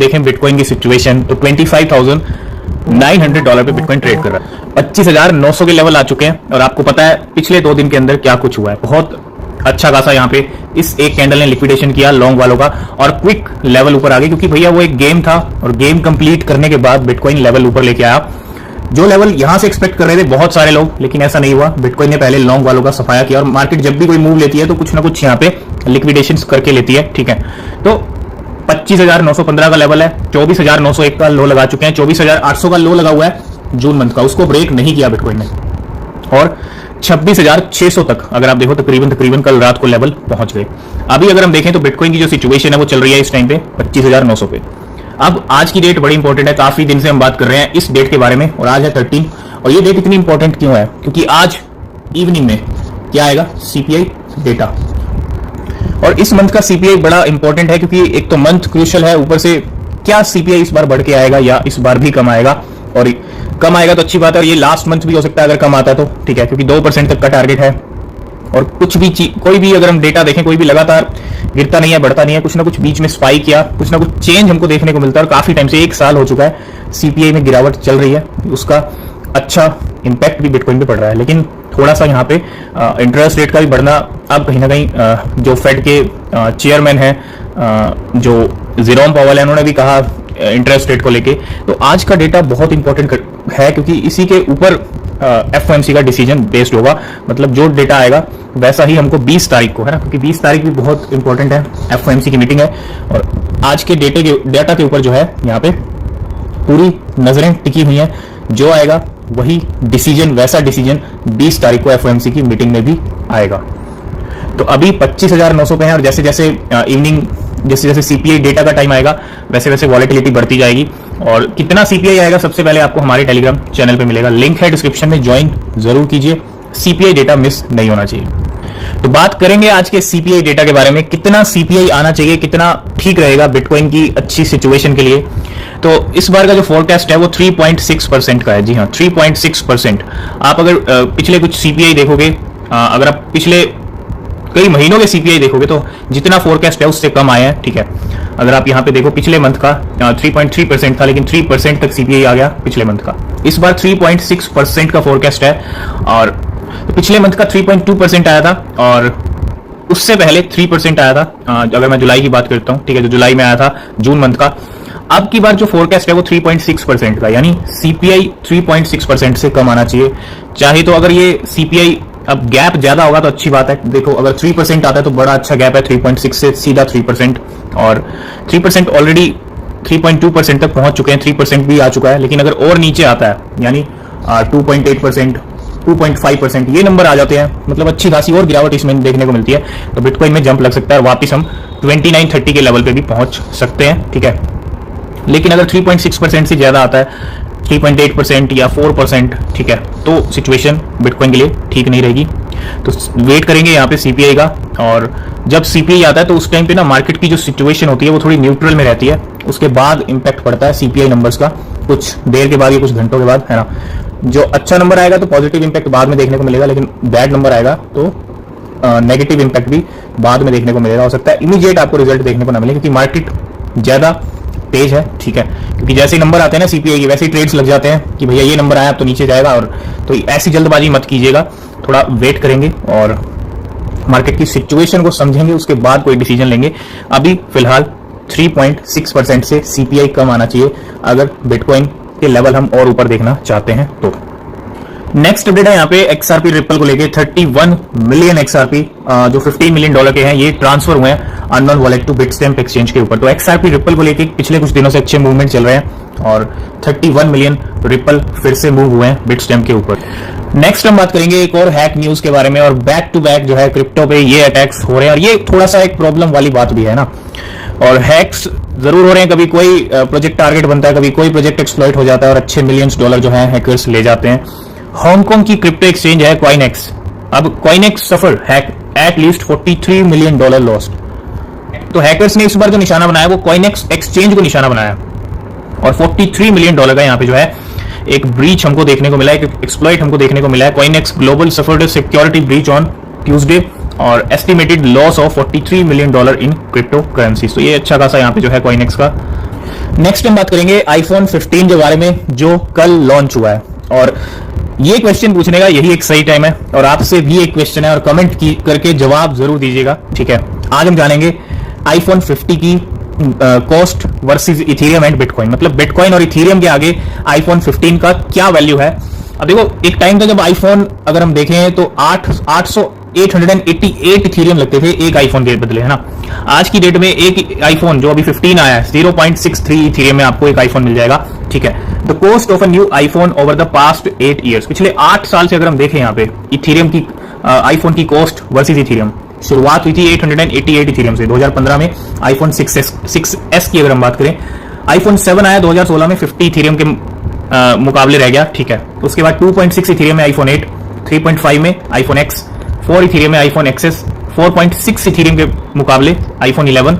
देखें बिटकॉइन की सिचुएशन तो $25,900 पे बिटकॉइन ट्रेड कर रहा है। 25,900 के लेवल आ चुके हैं और आपको पता है पिछले 2 दिन के अंदर क्या कुछ हुआ है। बहुत अच्छा खासा यहाँ पे इस एक कैंडल ने लिक्विडेशन किया लॉन्ग वालों का और क्विक लेवल ऊपर आ गई, क्योंकि भैया वो एक गेम था और गेम कंप्लीट करने के बाद बिटकॉइन लेवल ऊपर लेके आया। जो लेवल यहां से एक्सपेक्ट कर रहे थे बहुत सारे लोग, लेकिन ऐसा नहीं हुआ। बिटकॉइन ने पहले लॉन्ग वालों का सफाया किया और मार्केट जब भी कोई मूव लेती है तो कुछ ना कुछ यहाँ पे लिक्विडेशन करके लेती है, ठीक है। तो 25,915 का लेवल है, 24,901 का लो लगा चुके हैं, 24,800 का लो लगा हुआ है जून मंथ का, उसको ब्रेक नहीं किया बिटकॉइन ने और 26,600 तक अगर आप देखो तकरीबन कल रात को लेवल पहुंच गए। अभी अगर हम देखें तो बिटकॉइन की जो सिचुएशन है वो चल रही है इस टाइम पे 25,900 पे। अब आज की डेट बड़ी इंपॉर्टेंट है, काफी दिन से हम बात कर रहे हैं इस डेट के बारे में और आज है 13। और ये डेट इतनी इंपॉर्टेंट क्यों है? क्योंकि आज इवनिंग में क्या आएगा? CPI data. और इस मंथ का सीपीआई बड़ा इंपॉर्टेंट है क्योंकि एक तो मंथ क्रूशियल है, ऊपर से क्या सीपीआई इस बार बढ़ के आएगा या इस बार भी कम आएगा। और कम आएगा तो अच्छी बात है, और ये लास्ट मंथ भी हो सकता है अगर कम आता है तो, ठीक है, क्योंकि 2% तक का टारगेट है। और कुछ भी कोई भी अगर हम डेटा देखें, कोई भी लगातार गिरता नहीं है, बढ़ता नहीं है, कुछ ना कुछ बीच में स्पाइक या कुछ ना कुछ चेंज हमको देखने को मिलता है। और काफी टाइम से 1 साल हो चुका है सीपीआई में गिरावट चल रही है, उसका अच्छा इंपैक्ट भी बिटकॉइन पे पड़ रहा है। लेकिन थोड़ा सा यहाँ पे इंटरेस्ट रेट का भी बढ़ना, अब कहीं ना कहीं जो फेड के चेयरमैन है जो जेरोम पावेल है, उन्होंने भी कहा इंटरेस्ट रेट को लेके। तो आज का डेटा बहुत इंपॉर्टेंट है क्योंकि इसी के ऊपर एफओएमसी का डिसीजन बेस्ड होगा। मतलब जो डेटा आएगा वैसा ही हमको 20 तारीख को है ना, क्योंकि 20 तारीख भी बहुत इंपॉर्टेंट है, एफओएमसी की मीटिंग है। और आज के डेटा के ऊपर जो है यहाँ पे पूरी नजरें टिकी हुई हैं। जो आएगा वही डिसीजन, वैसा डिसीजन 20 तारीख को एफओएमसी की मीटिंग में भी आएगा। तो अभी 25,900 पे है और जैसे जैसे इवनिंग जैसे सीपीआई डेटा का टाइम आएगा वैसे वैसे वॉलेटिलिटी बढ़ती जाएगी। और कितना सीपीआई आएगा सबसे पहले आपको हमारे टेलीग्राम चैनल पे मिलेगा, लिंक है डिस्क्रिप्शन में, ज्वाइन जरूर कीजिए। सीपीआई डेटा मिस नहीं होना चाहिए। तो बात करेंगे आज के सीपीआई डेटा के बारे में, कितना सीपीआई आना चाहिए, कितना ठीक रहेगा बिटकॉइन की अच्छी सिचुएशन के लिए। तो इस बार का जो फोरकास्ट है वो 3.6% का है। जी हाँ, 3.6%। आप अगर पिछले कुछ सीपीआई देखोगे, अगर आप पिछले कई महीनों के सीपीआई देखोगे तो जितना फोरकास्ट है उससे कम आया है, ठीक है। अगर आप यहाँ पे देखो पिछले मंथ का 3.3% था, लेकिन 3% तक सीपीआई आ गया पिछले मंथ का। इस बार 3.6% का फोरकास्ट है और पिछले मंथ का 3.2% आया था और उससे पहले 3% आया था। अगर मैं जुलाई की बात करता हूँ, ठीक है, जो जुलाई में आया था जून मंथ का। अब की बार जो फोरकास्ट है वो 3.6% का, यानी सीपीआई 3.6% से कम आना चाहिए। चाहे तो अगर ये सीपीआई अब गैप ज्यादा होगा तो अच्छी बात है। देखो अगर 3% आता है तो बड़ा अच्छा गैप है, 3.6 से सीधा 3%, और 3% ऑलरेडी 3.2% तक पहुंच चुके हैं, 3% भी आ चुका है। लेकिन अगर और नीचे आता है यानी 2.8%, 2.5% ये नंबर आ जाते हैं, मतलब अच्छी खासी और गिरावट इसमें देखने को मिलती है, तो बिटकॉइन में जंप लग सकता है और वापस हम 2930 के लेवल पे भी पहुंच सकते हैं, ठीक है। लेकिन अगर 3.6% से ज्यादा आता है, 3.8% या 4%, ठीक है, तो सिचुएशन बिटकॉइन के लिए ठीक नहीं रहेगी। तो वेट करेंगे यहाँ पे सीपीआई का, और जब सीपीआई आता है तो उस टाइम पे ना मार्केट की जो सिचुएशन होती है वो थोड़ी न्यूट्रल में रहती है, उसके बाद इंपैक्ट पड़ता है सीपीआई नंबर्स का, कुछ देर के बाद या कुछ घंटों के बाद, है ना। जो अच्छा नंबर आएगा तो पॉजिटिव इंपैक्ट बाद में देखने को मिलेगा, लेकिन बैड नंबर आएगा तो नेगेटिव इंपैक्ट भी बाद में देखने को मिलेगा। हो सकता है इमीडिएट आपको रिजल्ट देखने को ना मिले, क्योंकि मार्केट ज्यादा तेज है, ठीक है। क्योंकि जैसे ही नंबर आते हैं ना सीपीआई के, वैसे ही ट्रेड्स लग जाते हैं कि भैया ये नंबर आया अब तो नीचे जाएगा, और तो ऐसी जल्दबाजी मत कीजिएगा, थोड़ा वेट करेंगे और मार्केट की सिचुएशन को समझेंगे, उसके बाद कोई डिसीजन लेंगे। अभी फिलहाल 3.6% से सीपीआई कम आना चाहिए अगर बिटकॉइन के लेवल हम और ऊपर देखना चाहते हैं तो। नेक्स्ट अपडेट है यहाँ पे एक्सआरपी रिपल को लेके। 31 मिलियन एक्सआरपी जो $15 मिलियन के हैं, ये ट्रांसफर हुए हैं unknown wallet to Bitstamp exchange के ऊपर। तो एक्सआरपी रिपल को लेके पिछले कुछ दिनों से अच्छे मूवमेंट चल रहे हैं और 31 मिलियन रिपल फिर से मूव हुए हैं बिटस्टैम्प के ऊपर। नेक्स्ट हम बात करेंगे एक और हैक न्यूज के बारे में, और बैक टू बैक जो है क्रिप्टो पे ये अटैक्स हो रहे हैं, और ये थोड़ा सा एक प्रॉब्लम वाली बात भी है ना। और हैक्स जरूर हो रहे हैं, कभी कोई प्रोजेक्ट टारगेट बनता है, कभी कोई प्रोजेक्ट एक्सप्लॉइट हो जाता है और अच्छे मिलियंस डॉलर जो है हैकर्स ले जाते हैं। हांगकांग की क्रिप्टो एक्सचेंज है कॉइनेक्स। अब CoinEx suffer hack at least $43 million lost. तो हैकर्स ने इस बार जो निशाना बनाया वो कॉइनेक्स एक्सचेंज को निशाना बनाया, और $43 मिलियन का यहाँ पे जो है एक ब्रीच हमको देखने को मिला है, एक एक्सप्लॉइट हमको देखने को मिला है। CoinEx global suffered a security breach on Tuesday और estimated loss of $43 million in crypto currencies. तो ये अच्छा खासा यहाँ पे जो है कॉइनेक्स का नेक्स्ट हम बात करेंगे आईफोन 15 के बारे में जो कल लॉन्च हुआ है, और ये क्वेश्चन पूछने का यही एक सही टाइम है, और आपसे भी एक क्वेश्चन है और कमेंट की करके जवाब जरूर दीजिएगा, ठीक है। आज हम जानेंगे आईफोन 50 की cost versus Ethereum and bitcoin, मतलब बिटकॉइन और इथेरियम के आगे आईफोन 15 का क्या वैल्यू है। अब देखो, एक टाइम था जब आईफोन अगर हम देखें तो 888 इथेरियम लगते थे एक आईफोन के बदले, है ना। आज की डेट में एक आईफोन जो अभी 15 आया है 0.63 इथेरियम में आपको एक आईफोन मिल जाएगा, ठीक है। The cost of a new iPhone over the past 8 years, पिछले 8 साल से अगर हम देखें यहाँ पे इथेरियम की आईफोन की कॉस्ट वर्सेस इथेरियम, शुरुआत हुई थी 888 इथेरियम से 2015 में आईफोन 6s की अगर हम बात करें। आईफोन 7 आया 2016 में 50 इथेरियम के मुकाबले रह गया, ठीक है। उसके बाद 2.6 इथेरियम में आईफोन 8, 3.5 में आईफोन X, 4 इथेरियम में आईफोन XS, 4.6 इथेरियम के मुकाबले आईफोन 11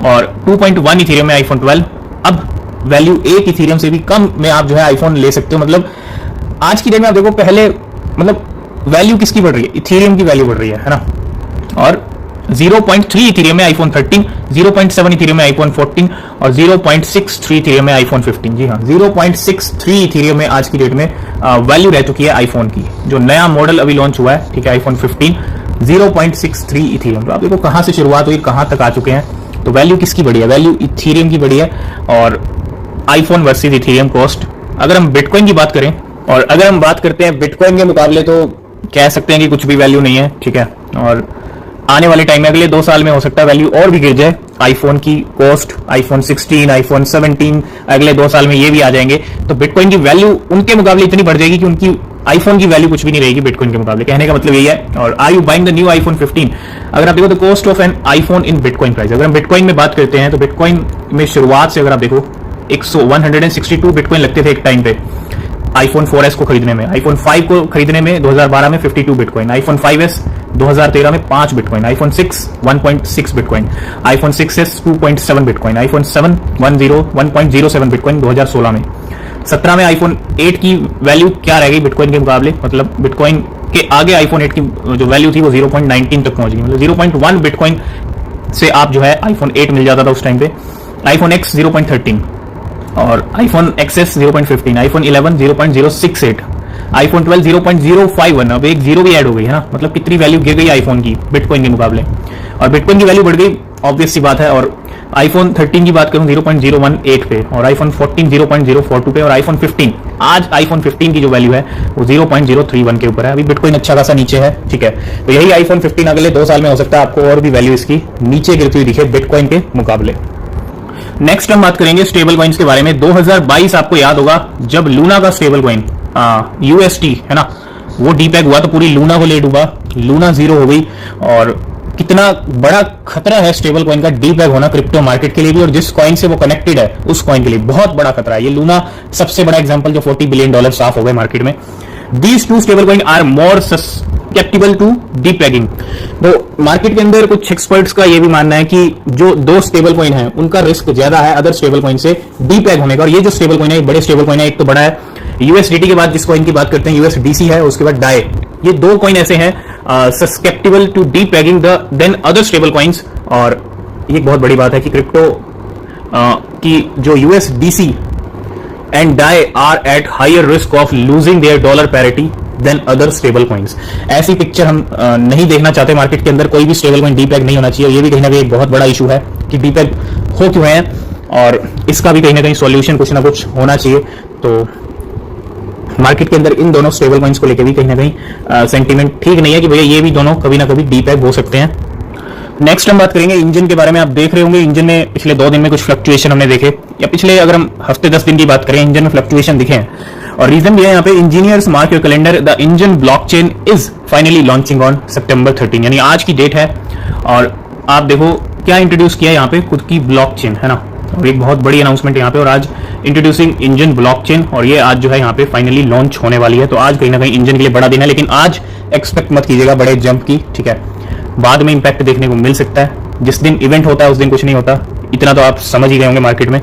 और 2.1 इथेरियम में आईफोन 12। अब वैल्यू 1 इथेरियम से भी कम में आप जो है आईफोन ले सकते हो। मतलब आज की डेट में आप देखो, पहले मतलब वैल्यू किसकी बढ़ रही है, इथेरियम की वैल्यू बढ़ रही है ना। और 0.3 इथेरियम में आईफोन 13, 0.7 इथेरियम में आईफोन 14 और 0.63 इथेरियम में आईफोन 15। जी हाँ, 0.63 इथेरियम में आज की डेट में वैल्यू रह चुकी है आईफोन की। जो नया मॉडल अभी लॉन्च हुआ है, ठीक है, आईफोन 15, 0.63 इथेरियम। तो आप देखो कहां से शुरुआत हुई, कहां तक आ चुके हैं। तो वैल्यू किसकी बढ़ी है, वैल्यू इथेरियम की बढ़ी है। और आईफोन वर्सेस इथेरियम कॉस्ट, अगर हम बिटकॉइन की बात करें और अगर हम बात करते हैं बिटकॉइन के मुकाबले, तो कह सकते हैं कि कुछ भी वैल्यू नहीं है, ठीक है। और आने वाले टाइम में अगले 2 साल में हो सकता है वैल्यू और भी गिर जाए आईफोन की कॉस्ट, आईफोन 16, आईफोन 17 अगले 2 साल में ये भी आ जाएंगे। तो बिटकॉइन की वैल्यू उनके मुकाबले इतनी बढ़ जाएगी कि उनकी आईफोन की वैल्यू कुछ भी नहीं रहेगी बिटकॉइन के मुकाबले। कहने का मतलब यही है। और are you buying the new iPhone 15, अगर आप देखो the cost of an iPhone in bitcoin price, अगर हम बिटकॉइन में बात करते हैं तो बिटकॉइन में शुरुआत से अगर आप देखो 162 बिटकॉइन लगते थे एक टाइम पे आईफोन 4S को खरीदने में। आईफोन 5 को खरीदने में 2012 में 52 बिटकॉइन, आईफोन 5S 2013 में 5 bitcoin, iPhone 6 1.6 bitcoin, iPhone 6S 2.7 bitcoin, iPhone 7 1.07 bitcoin 2016 में। 17 में आईफोन 8 की वैल्यू क्या रह गई बिटकॉइन के मुकाबले, मतलब बिटकॉइन के आगे आईफोन 8 की जो वैल्यू थी वो 0.19 तक पहुंच गई, मतलब 0.1 बिटकॉइन से आप जो है आईफोन 8 मिल जाता था उस टाइम पे। आईफोन X 0.13 और आईफोन XS 0.15, आईफोन 11 0.068, आईफोन 12 0.051, अब एक जीरो भी ऐड हो गई है ना। मतलब कितनी वैल्यू गिर गई आईफोन की बिटकॉइन के मुकाबले, और बिटकॉइन की वैल्यू बढ़ गई, ऑब्वियस सी बात है। और आईफोन 13 की बात करूं 0.018 पे, और आईफोन 14 0.042 पे, और आईफोन 15 आज आईफोन 15 की जो वैल्यू है वो 0.031 के ऊपर है। अभी बिटकॉइन अच्छा खासा नीचे है, ठीक है। तो यही आईफोन 15 अगले 2 साल में हो सकता है आपको और भी वैल्यू इसकी नीचे गिरती हुई दिखे बिटकॉइन के मुकाबले। नेक्स्ट हम बात करेंगे स्टेबल कॉइन्स के बारे में। 2022 आपको याद होगा जब लूना का स्टेबल कॉइन UST है ना, वो डीपैग हुआ तो पूरी लूना को ले डूबा, लूना जीरो हो गई। और कितना बड़ा खतरा है स्टेबल कॉइन का डीपैग होना क्रिप्टो मार्केट के लिए भी, और जिस कॉइन से वो कनेक्टेड है उस कॉइन के लिए बहुत बड़ा खतरा है। ये लूना सबसे बड़ा एग्जांपल जो $40 बिलियन साफ हो गए मार्केट में। These two stable coin are more susceptible to depegging. तो मार्केट के अंदर कुछ एक्सपर्ट्स का ये भी मानना है कि जो 2 स्टेबल कॉइन है उनका रिस्क ज्यादा है अदर स्टेबल कॉइन से डीपैग होने का। और ये जो स्टेबल कॉइन है, बड़े स्टेबल कॉइन है, एक तो बड़ा है USDT के बाद जिस कॉइन की बात करते हैं USDC है, उसके बाद DAI। ये 2 कॉइन ऐसे हैं susceptible to depegging than other stable coins. और ये बहुत बड़ी बात है कि क्रिप्टो की जो USDC and DAI are at higher risk of losing their dollar parity than other stable coins। ऐसी पिक्चर हम नहीं देखना चाहते मार्केट के अंदर। कोई भी स्टेबल कॉइन डीपैग नहीं होना चाहिए। ये भी कहीं ना कहीं एक बहुत बड़ा इशू है कि डीपैग हो क्यों है, और इसका भी कहीं ना कहीं सॉल्यूशन कुछ ना कुछ होना चाहिए। तो मार्केट के अंदर इन दोनों स्टेबल कॉइन्स को लेकर भी कहीं ना कहीं सेंटीमेंट ठीक नहीं है कि भैया ये भी दोनों कभी ना कभी डीपैग हो सकते हैं। नेक्स्ट हम बात करेंगे इंजन के बारे में। आप देख रहे होंगे इंजन में पिछले 2 दिन में कुछ फ्लक्चुएशन हमने देखे, या पिछले अगर हम हफ्ते 10 दिन की बात करें इंजन में फ्लक्चुएशन दिखे हैं। और रीजन भी है यहाँ पे, engineers mark your calendar, the engine blockchain is finally launching on September 13, यानी आज की डेट है। और आप देखो क्या इंट्रोड्यूस किया यहाँ पे, खुद की ब्लॉकचेन है ना, और एक बहुत बड़ी अनाउंसमेंट यहाँ पे। और आज इंट्रोड्यूसिंग इंजन ब्लॉकचेन, और ये आज जो है यहाँ पे फाइनली लॉन्च होने वाली है। तो आज कहीं ना कहीं इंजन के लिए बड़ा दिन है, लेकिन आज एक्सपेक्ट मत कीजिएगा बड़े जंप की, ठीक है। बाद में इंपैक्ट देखने को मिल सकता है। जिस दिन इवेंट होता है उस दिन कुछ नहीं होता, इतना तो आप समझ ही गए होंगे मार्केट में।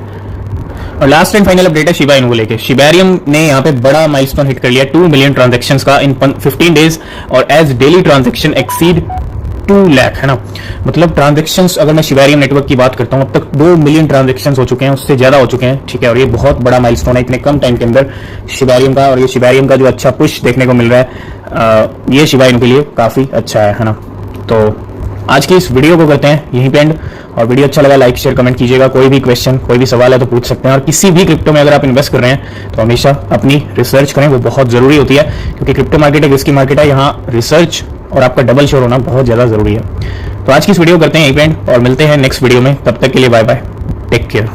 और लास्ट एंड फाइनल अपडेट है शिबा इनू को लेके। शिबेरियम ने यहाँ पे बड़ा माइलस्टोन हिट कर लिया 2 मिलियन ट्रांजैक्शंस का इन 15 डेज, और as daily transaction exceed 2 lakh है ना, मतलब ट्रांजेक्शन्स अगर मैं शिवेरियम नेटवर्क की बात करता हूं अब तक 2 मिलियन ट्रांजेक्शन्स हो चुके हैं, उससे ज्यादा हो चुके हैं, ठीक है। और ये बहुत बड़ा माइलस्टोन है इतने कम टाइम के अंदर शिवेरियम का। और ये शिवेरियम का जो अच्छा पुश देखने को मिल रहा है ये शिबा इनू के लिए काफी अच्छा है ना। तो आज की इस वीडियो को करते हैं यहीं पे एंड, और वीडियो अच्छा लगा लाइक शेयर कमेंट कीजिएगा। कोई भी क्वेश्चन कोई भी सवाल है तो पूछ सकते हैं। और किसी भी क्रिप्टो में अगर आप इन्वेस्ट कर रहे हैं तो हमेशा अपनी रिसर्च करें, वो बहुत जरूरी होती है, क्योंकि क्रिप्टो मार्केट एक रिस्की मार्केट है, यहाँ रिसर्च और आपका डबल श्योर होना बहुत ज्यादा जरूरी है। तो आज की इस वीडियो को करते हैं यहीं पे एंड, और मिलते हैं नेक्स्ट वीडियो में। तब तक के लिए बाय बाय, टेक केयर।